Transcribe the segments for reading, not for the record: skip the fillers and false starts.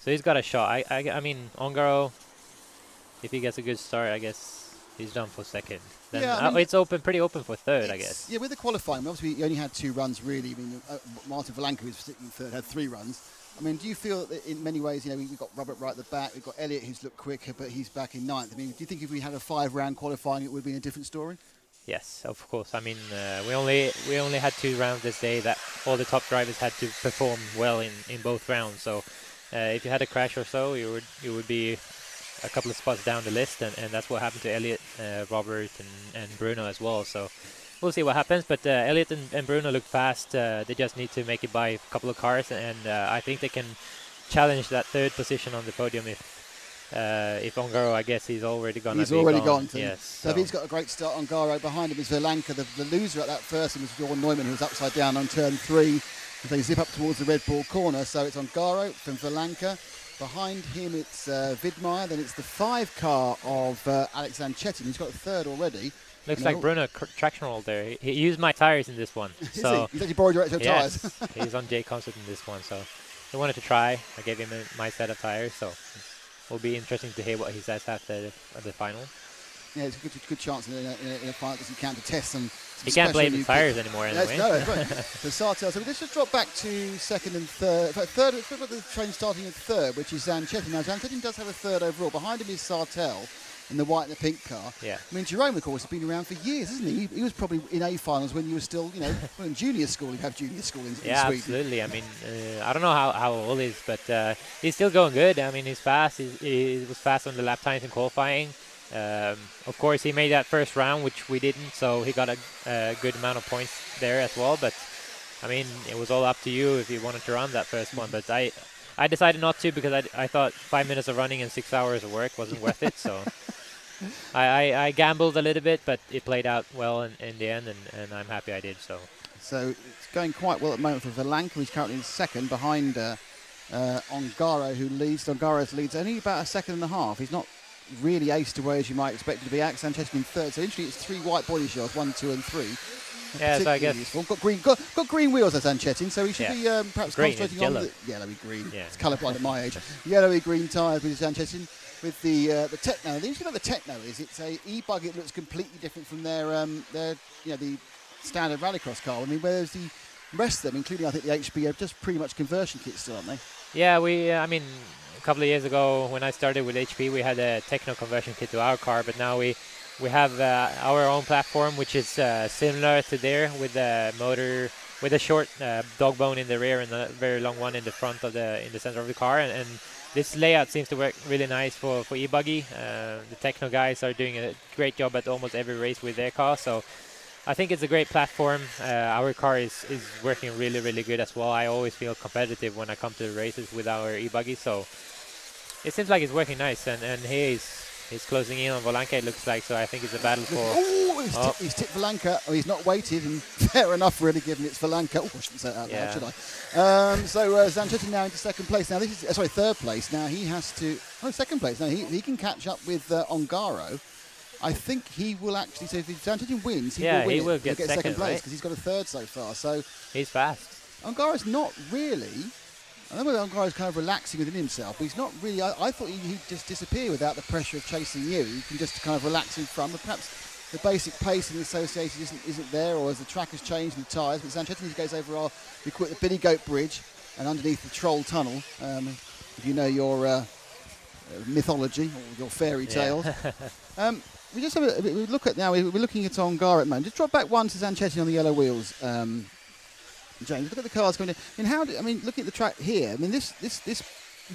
So he's got a shot. I mean, Ongaro, if he gets a good start, I guess he's done for second. Then Yeah, I mean, it's pretty open for third, I guess. Yeah, with the qualifying, obviously he only had 2 runs really. I mean, Martin Valanka, who's sitting third, had 3 runs. I mean, do you feel that in many ways, you know, we've got Robert right at the back, we've got Elliott who's looked quicker, but he's back in 9th. I mean, do you think if we had a 5-round qualifying, it would be a different story? Yes, of course. I mean, we only had 2 rounds this day that all the top drivers had to perform well in both rounds. So if you had a crash or so, you would be a couple of spots down the list, and that's what happened to Elliott, Robert, and Bruno as well. So we'll see what happens. But Elliott and Bruno look fast. They just need to make it by a couple of cars, and I think they can challenge that 3rd position on the podium if Ongaro, I guess he's already gone. He's already gone. Yes. So he's got a great start. Ongaro behind him is Valanka. The loser at that first one was Bjorn Neumann, who was upside down on turn 3. And they zip up towards the Red Bull corner. So it's Ongaro from Valanka. Behind him it's Widmeyer. Then it's the 5 car of Alex Zanchetin. He's got a 3rd already. Looks like Bruno traction roll there. He used my tires in this one. So he's actually borrowed your extra yes, tires. he's on J Concert in this one. So he wanted to try. I gave him my set of tires. So it'll be interesting to hear what he says after the final. Yeah, it's a good chance in a final because he can to test some. He can't blame the tires anymore anyway. No, right. So Sartell. So let's just drop back to 2nd and 3rd. Third, we've got the train starting at 3rd, which is Zanchetin. Now Zanchetin does have a 3rd overall. Behind him is Sartell in the white and the pink car. Yeah. I mean, Jerome, of course, has been around for years, hasn't he? He was probably in A finals when you were still, you know, in junior school. You have junior school in Sweden. Absolutely. I mean, I don't know how old he is, but he's still going good. I mean, he's fast. He was fast on the lap times in qualifying. Of course, he made that first round, which we didn't, so he got a good amount of points there as well. But I mean, it was all up to you if you wanted to run that first one. But I decided not to because I thought 5 minutes of running and 6 hours of work wasn't worth it. So I gambled a little bit, but it played out well in the end, and I'm happy I did. So it's going quite well at the moment for Valanka, who's currently in 2nd behind Ongaro, who leads. Ongaro's leads only about a 1.5 seconds. He's not really aced away as you might expect him to be. Alex Zanchetin in 3rd. So interestingly, it's 3 white body shells, 1, 2, and 3. Yeah, so I guess useful. Got green wheels as Zanchetin, so he should be perhaps green, concentrating on the yellowy green. Yeah. It's colourblind at my age. Yellowy green tyres with Zanchetin. With the Techno, the interesting about the Techno is it's a e-buggy that looks completely different from their the standard rallycross car. I mean, whereas the rest of them, including I think the HB, are just pretty much conversion kits still, aren't they? Yeah, I mean, a couple of years ago when I started with HP, we had a Techno conversion kit to our car, but now we have our own platform, which is similar to there with a motor with a short dog bone in the rear and a very long one in the front of in the center of the car, and this layout seems to work really nice for e-buggy. The Techno guys are doing a great job at almost every race with their car, so I think it's a great platform. Our car is working really, really good as well. I always feel competitive when I come to the races with our e-buggy, so it seems like it's working nice, and he's closing in on Valanka, it looks like, so I think it's a battle for... He's tipped Valanka. Oh, he's not waited, and fair enough, really, given it's Valanka. Oh, I shouldn't say that out loud, should I? So Zanchetin now into 2nd place. Now, this is, 3rd place. Now, he has to... Oh, 2nd place. Now, he can catch up with Ongaro. I think he will actually... So if Zanchetin wins, he will get second place, because he's got a 3rd so far. So he's fast. Ongaro's not really... I know whether Ongaro's kind of relaxing within himself, but he's not really... I thought he'd just disappear without the pressure of chasing you. You can just kind of relax in front, but perhaps the basic pace and the associated isn't there, or as the track has changed and the tyres. But Zanchetin goes over we call it the Billy Goat Bridge, and underneath the Troll Tunnel, if you know your mythology or your fairy tales. We just have we look at now. We're looking at Ongaro at the moment. Just drop back one to Zanchetin on the yellow wheels. James, look at the cars coming in. I mean, looking at the track here. I mean, this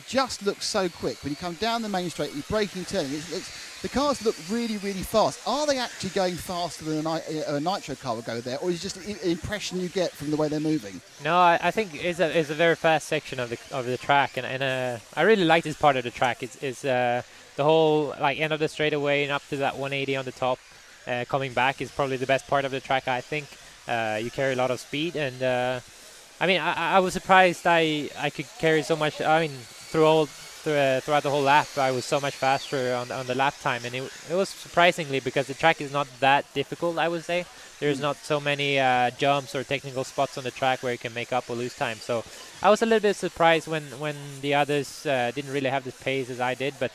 just looks so quick. When you come down the main straight, you're braking, turning. The cars look really, really fast. Are they actually going faster than a nitro car would go there, or is it just an impression you get from the way they're moving? No, I think it's a very fast section of the track, and I really like this part of the track. It's the whole end of the straightaway and up to that 180 on the top. Coming back is probably the best part of the track, I think. You carry a lot of speed, and I mean, I was surprised I could carry so much. I mean, through throughout the whole lap, I was so much faster on the lap time, and it was surprisingly, because the track is not that difficult, I would say. There's not so many jumps or technical spots on the track where you can make up or lose time. So I was a little bit surprised when the others didn't really have the pace as I did. But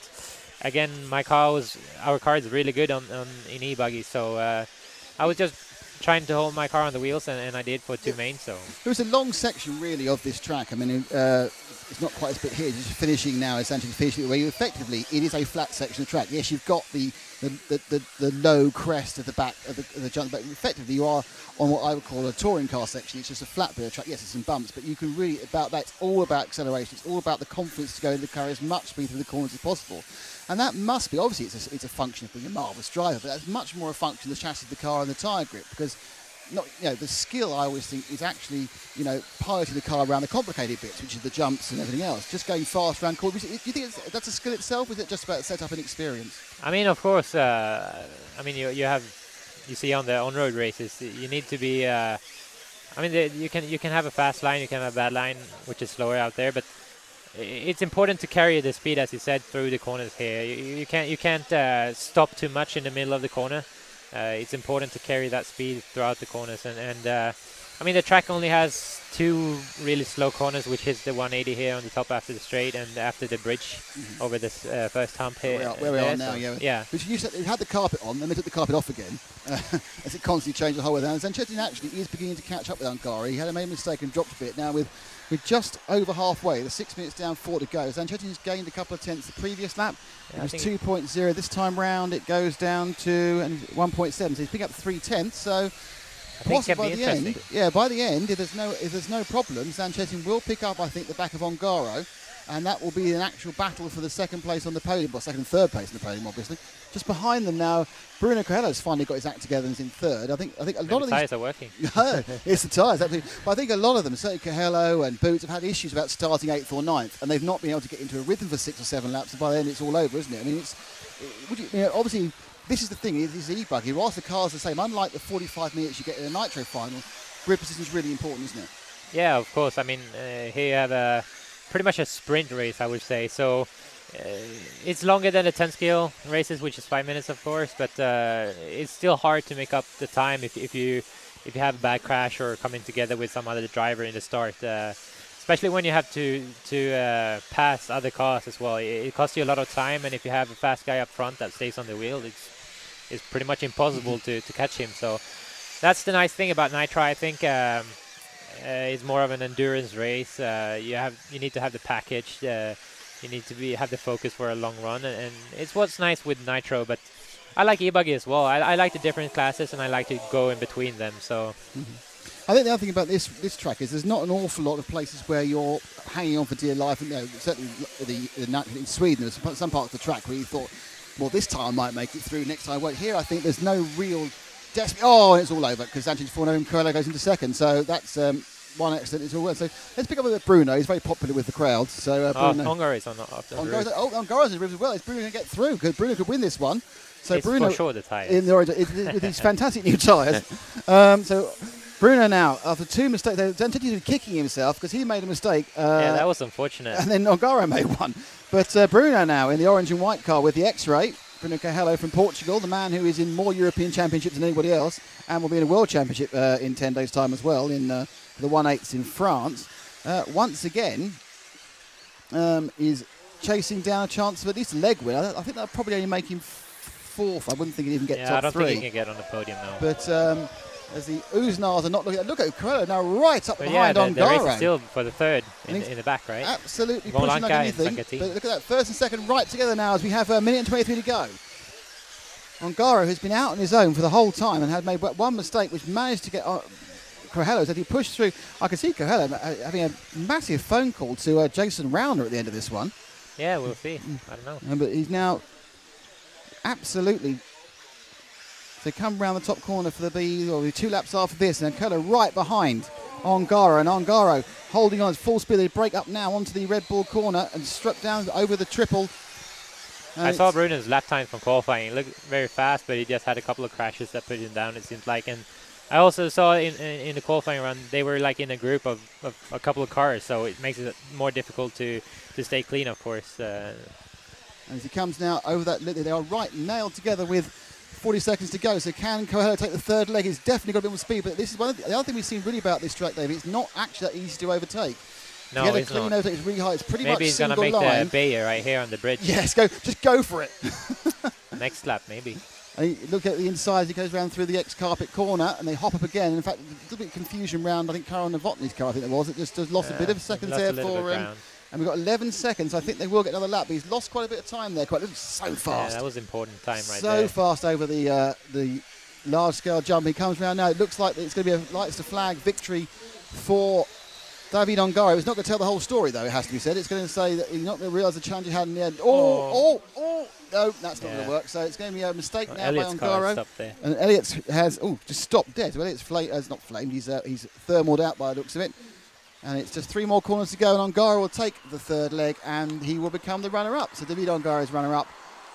again, our car is really good in e-buggy. So I was just trying to hold my car on the wheels, and I did for 2 mains. So there was a long section really of this track. I mean, it's not quite as bit here. Just finishing now, essentially finishing where you effectively, it is a flat section of track. Yes, you've got the low crest at the back of the jump, but effectively you are on what I would call a touring car section. It's just a flat bit of track. Yes, there's some bumps, but you can really it's all about acceleration. It's all about the confidence to go in the car as much speed through the corners as possible. And that must be, obviously it's a function of being a marvellous driver, but that's much more a function of the chassis of the car and the tyre grip, because the skill, I always think, is actually, piloting the car around the complicated bits, which is the jumps and everything else. Just going fast around corners. Do you think that's a skill itself, or is it just about setup and experience? I mean, of course. You see on the on-road races, you need to be. You can have a fast line, you can have a bad line, which is slower out there, but it's important to carry the speed, as you said, through the corners here. You can't stop too much in the middle of the corner. It's important to carry that speed throughout the corners, and the track only has 2 really slow corners, which is the 180 here on the top after the straight and after the bridge over this first hump here. Where we are now, yeah. But you said you had the carpet on, then they took the carpet off again, as it constantly changed the whole way down. Zanchetin actually is beginning to catch up with Ongaro. He had made a mistake and dropped a bit. Now with just over halfway, the 6 minutes down, 4 to go. Zanchetin has gained a couple of tenths the previous lap. It was 2.0 this time round. It goes down to 1.7. So he's picking up 3 tenths. So possibly by the end, if there's no problem, Zanchetin will pick up, I think, the back of Ongaro, and that will be an actual battle for the second place on the podium, or second and third place on the podium, obviously. Just behind them now, Bruno Coelho's finally got his act together and is in third. I think a lot of these tyres are working. It's the tyres, but I think a lot of them, certainly Coelho and Boots, have had issues about starting 8th or 9th, and they've not been able to get into a rhythm for 6 or 7 laps. And by then, it's all over, isn't it? I mean, obviously. This is the thing, is e-buggy. Whilst the car's the same, unlike the 45 minutes you get in a nitro final, grid position is really important, isn't it? Yeah, of course. I mean, here you have pretty much a sprint race, I would say. So it's longer than the 10 scale races, which is 5 minutes, of course. But it's still hard to make up the time if you have a bad crash or coming together with some other driver in the start. Especially when you have to pass other cars as well. It costs you a lot of time, and if you have a fast guy up front that stays on the wheel, it's pretty much impossible to catch him. So that's the nice thing about Nitro. I think it's more of an endurance race. You need to have the package. You need to have the focus for a long run, and it's what's nice with Nitro. But I like e-buggy as well. I like the different classes, and I like to go in between them. So. I think the other thing about this track is there's not an awful lot of places where you're hanging on for dear life. And, certainly in Sweden, there's some parts of the track where you thought, well, this time I might make it through, next time I won't. Here, I think there's no real desperate. Oh, and it's all over because Zanchetin's fallen over and Coelho goes into second. So that's one accident. It's all well. So let's pick up with Bruno. He's very popular with the crowd. So Ongaro's on after the roof. Ongaro's in the roof as well. Is Bruno going to get through? Because Bruno could win this one. So it's Bruno for sure the tyres. In the origin with these fantastic new tyres. So Bruno now, after 2 mistakes, Zanchetin kicking himself because he made a mistake. Yeah, that was unfortunate. And then Ongaro made one. But Bruno now in the orange and white car with the X-Ray. Bruno Coelho from Portugal, the man who is in more European Championships than anybody else, and will be in a World Championship in 10 days' time as well in the 1/8 in France. Once again, is chasing down a chance of at least a leg win. I think that'll probably only make him 4th. I wouldn't think he'd even get top 3. I don't think he can get on the podium now. But as the Uznars are not looking at, look at Coelho now right up behind Ongaro. The race is still for the 3rd in the back, right? Absolutely pushing like anything. But look at that, 1st and 2nd right together now as we have a minute and 23 to go. Ongaro has been out on his own for the whole time and had made one mistake which managed to get Coelho, as he pushed through. I can see Coelho having a massive phone call to Jason Rauner at the end of this one. Yeah, we'll see. I don't know. But he's now absolutely... They come round the top corner for the 2 laps after this, and Coelho right behind Ongaro, and Ongaro holding on full speed. They break up now onto the Red Bull corner and struck down over the triple. I saw Bruno's lap time from qualifying. He looked very fast, but he just had a couple of crashes that put him down, it seems like. And I also saw in the qualifying run they were like in a group of a couple of cars, so it makes it more difficult to stay clean, of course. And as he comes now over that lid, they are right nailed together with 40 seconds to go. So can Coelho take the third leg? He's definitely got a bit more speed, but this is one of the other thing we've seen really about this track, David. It's not actually that easy to overtake. No, to get it's a clean not. overtake is really hard. It's pretty Maybe much he's gonna single make line. the Bayer right here on the bridge. Yes, just go for it. Next lap, maybe. And you look at the inside as he goes round through the X-carpet corner, and they hop up again. In fact, a little bit of confusion round, I think, Karel Novotny's car, I think it was. It just lost a bit of seconds there for him. And we've got 11 seconds. I think they will get another lap, but he's lost quite a bit of time there. So fast. Yeah, that was important time right there. So fast over the large-scale jump. He comes round now. It looks like it's going to be a lights to flag victory for David Ongaro. It's not going to tell the whole story, though, it has to be said. It's going to say that he's not going to realise the challenge he had in the end. Oh! No, that's not going to work. So it's going to be a mistake now Elliot's by Ongaro. There. And Elliot has just stopped dead. So Elliot's not flamed. He's thermaled out by the looks of it. And it's just 3 more corners to go, and Ongaro will take the third leg, and he will become the runner-up. So David Ongaro is runner-up,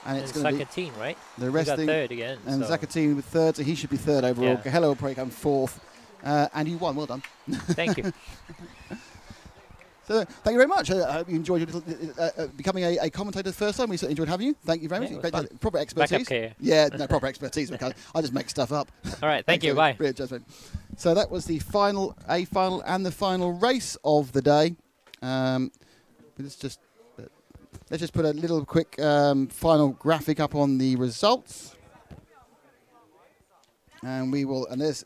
and it's going to be Zacatine, right? The resting third again. And Zacatine with third, so he should be third overall. Yeah. Coelho will probably come fourth, and you won. Well done. Thank you. So thank you very much. I hope you enjoyed becoming a commentator the first time. We certainly enjoyed having you. Thank you very much. Great, proper expertise. Yeah, no, proper expertise. Because I just make stuff up. All right, thank you. Bye. Brilliant judgment. So that was the final, and the final race of the day. Let's just put a little quick final graphic up on the results. And we will, and there's